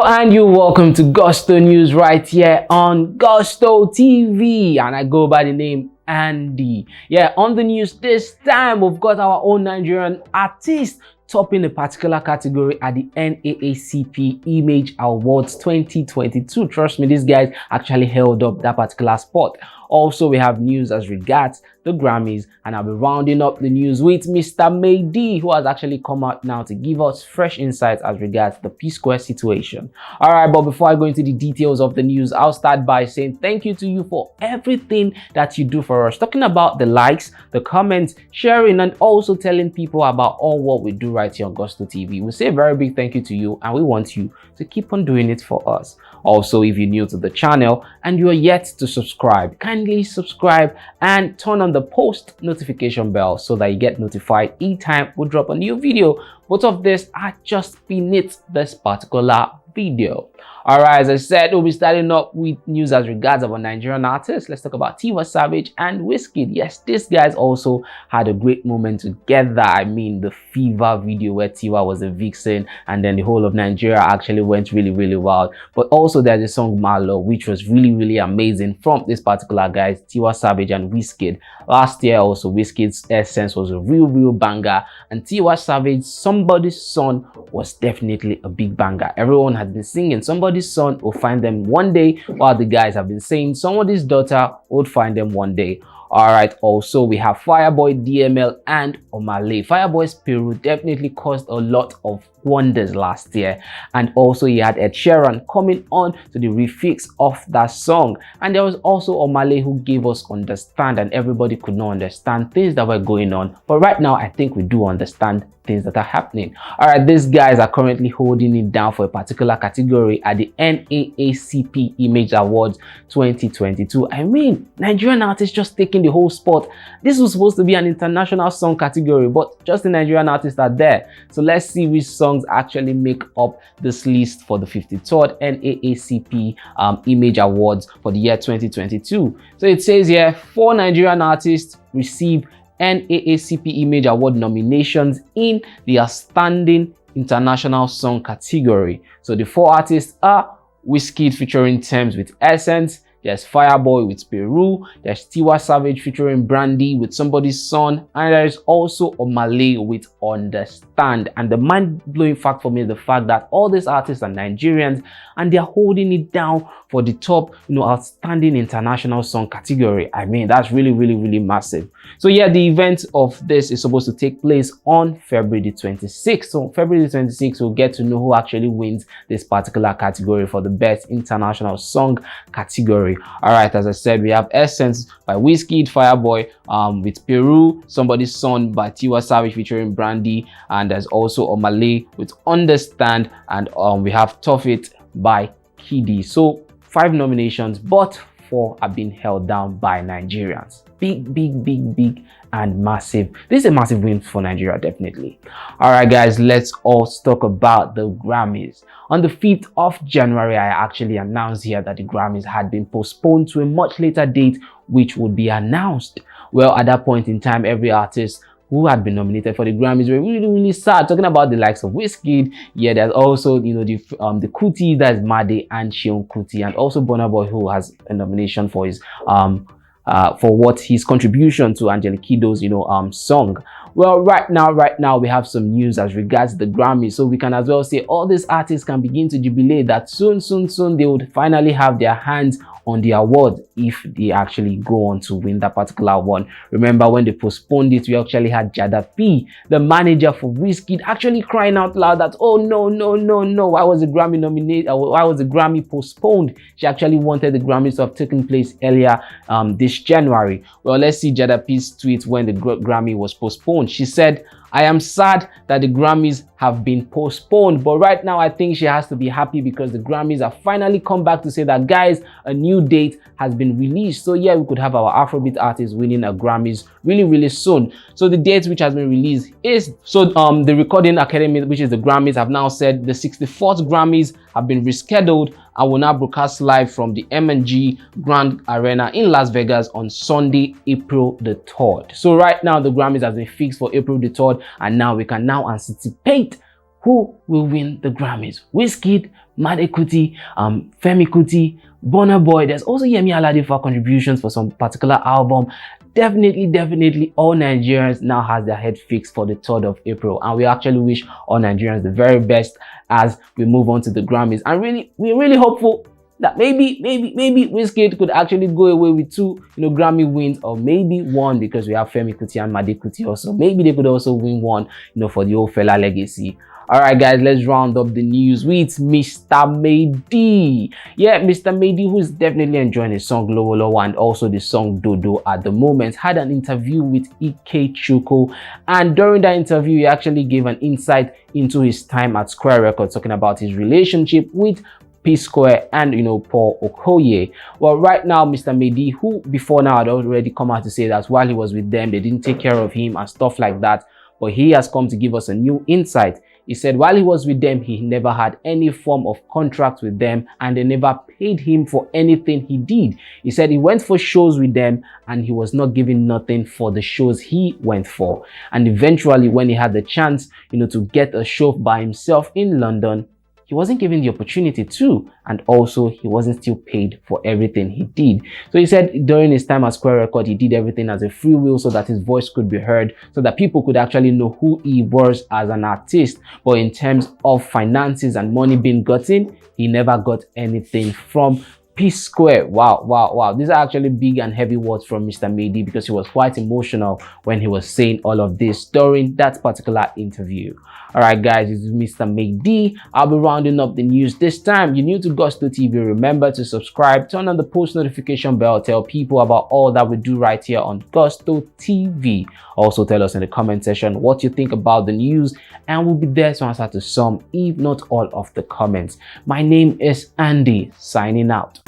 And you welcome to Gusto News right here on Gusto TV, and I go by the name Andy. Yeah, on the news this time we've got our own Nigerian artist topping a particular category at the NAACP Image Awards 2022. Trust me, these guys actually held up that particular spot. Also, we have news as regards the Grammys, and I'll be rounding up the news with Mr. Maydi, who has actually come out now to give us fresh insights as regards the P-Square situation. All right, but before I go into the details of the news, I'll start by saying thank you to you for everything that you do for us. Talking about the likes, the comments, sharing, and also telling people about all what we do right here on Gusto TV. We say a very big thank you to you, and we want you to keep on doing it for us. Also, if you're new to the channel and you are yet to subscribe, kindly subscribe and turn on the post notification bell so that you get notified each time we drop a new video. Both of this are just beneath this particular video. All right, as I said, we'll be starting up with news as regards our Nigerian artists. Let's talk about Tiwa Savage and WIZKID. Yes, these guys also had a great moment together. I mean, the Fever video where Tiwa was a vixen and then the whole of Nigeria actually went really wild. But also there's a song Malo, which was really amazing from this particular guys, Tiwa Savage and WIZKID. Last year also, WIZKID's Essence was a real banger, and Tiwa Savage, Somebody's Son, was definitely a big banger. Everyone has been singing Somebody's Son will find them one day, while the guys have been saying Somebody's Daughter would find them one day. All right, also we have Fireboy, DML, and Omale. Fireboy's Peru definitely caused a lot of wonders last year, and also he had Ed Sheeran coming on to the refix of that song, and there was also Omale who gave us Understand, and everybody could not understand things that were going on, but right now I think we do understand things that are happening. All right, these guys are currently holding it down for a particular category at the NAACP Image Awards 2022. I mean, Nigerian artists just taking the whole spot. This was supposed to be an international song category, but just the Nigerian artists are there. So let's see which songs actually make up this list for the 53rd NAACP Image Awards for the year 2022. So it says here, 4 Nigerian artists receive NAACP Image Award nominations in the Outstanding International Song category. So the 4 artists are WIZKID featuring Tems with Essence, there's Fireboy with Peru, there's Tiwa Savage featuring Brandy with Somebody's Son, and there's also Omale with Understand. And the mind-blowing fact for me is the fact that all these artists are Nigerians and they're holding it down for the top, Outstanding International Song category. I mean, that's really massive. So yeah, the event of this is supposed to take place on February the 26th. So February the 26th, we'll get to know who actually wins this particular category for the best international song category. All right, as I said, we have Essence by WIZKID, Fireboy with Peru, Somebody's Son by Tiwa Savage featuring Brandy, and there's also Omale with Understand, and we have Tough It by Kiddy. So 5 nominations, but 4 are being held down by Nigerians. Big and massive. This is a massive win for Nigeria, definitely. All right, guys, let's also talk about the Grammys. On the 5th of January, I actually announced here that the Grammys had been postponed to a much later date, which would be announced. Well, at that point in time, every artist who had been nominated for the Grammys were really sad. Talking about the likes of WIZKID, yeah, there's also the Kuti, that's Made and Seun Kuti, and also Burna Boy, who has a nomination for his his contribution to Angelique Kiddo's song. Well, right now we have some news as regards the Grammy, so we can as well say all these artists can begin to jubilate that soon they would finally have their hands on the award if they actually go on to win that particular one. Remember when they postponed it, we actually had Jada P, the manager for WIZKID, actually crying out loud that, oh no, why was the Grammy nominated? Why was the Grammy postponed? She actually wanted the Grammys to have taken place earlier this January. Well, let's see Jada P's tweet when the Grammy was postponed. She said, I am sad that the Grammys have been postponed, but right now I think she has to be happy because the Grammys have finally come back to say that, guys, a new date has been released. So yeah, we could have our Afrobeat artists winning a Grammys really soon. So the date which has been released is, the Recording Academy, which is the Grammys, have now said the 64th Grammys have been rescheduled and will now broadcast live from the M&G Grand Arena in Las Vegas on Sunday, April the 3rd. So right now the Grammys has been fixed for April the 3rd, and now we can now anticipate who will win the Grammys? WIZKID, Made Kuti, Femi Kuti, Burna Boy. There's also Yemi Alade for contributions for some particular album. Definitely all Nigerians now has their head fixed for the 3rd of April, and we actually wish all Nigerians the very best as we move on to the Grammys. And we're really hopeful that maybe WIZKID could actually go away with 2 Grammy wins, or maybe 1, because we have Femi Kuti and Made Kuti also. Maybe they could also win 1 for the old fella legacy. Alright guys, let's round up the news with Mr. Mady. Yeah, Mr. Mady, who is definitely enjoying his song Lowo Lowo and also the song Dodo at the moment, had an interview with Ike Chuko, and during that interview he actually gave an insight into his time at Square Records, talking about his relationship with P-Square and Paul Okoye. Well, right now Mr. Mady, who before now had already come out to say that while he was with them they didn't take care of him and stuff like that, but he has come to give us a new insight. He said while he was with them, he never had any form of contract with them and they never paid him for anything he did. He said he went for shows with them and he was not given nothing for the shows he went for. And eventually when he had the chance, to get a show by himself in London, he wasn't given the opportunity to, and also he wasn't still paid for everything he did. So he said during his time at Square Record, he did everything as a free will so that his voice could be heard, so that people could actually know who he was as an artist. But in terms of finances and money being gotten, he never got anything from P-Square. Wow. These are actually big and heavy words from Mr. Mady, because he was quite emotional when he was saying all of this during that particular interview. Alright guys, this is Mr. Mady. I'll be rounding up the news this time. You're new to Gusto TV, remember to subscribe, turn on the post notification bell, tell people about all that we do right here on Gusto TV. Also tell us in the comment section what you think about the news, and we'll be there to answer to some, if not all, of the comments. My name is Andy, signing out.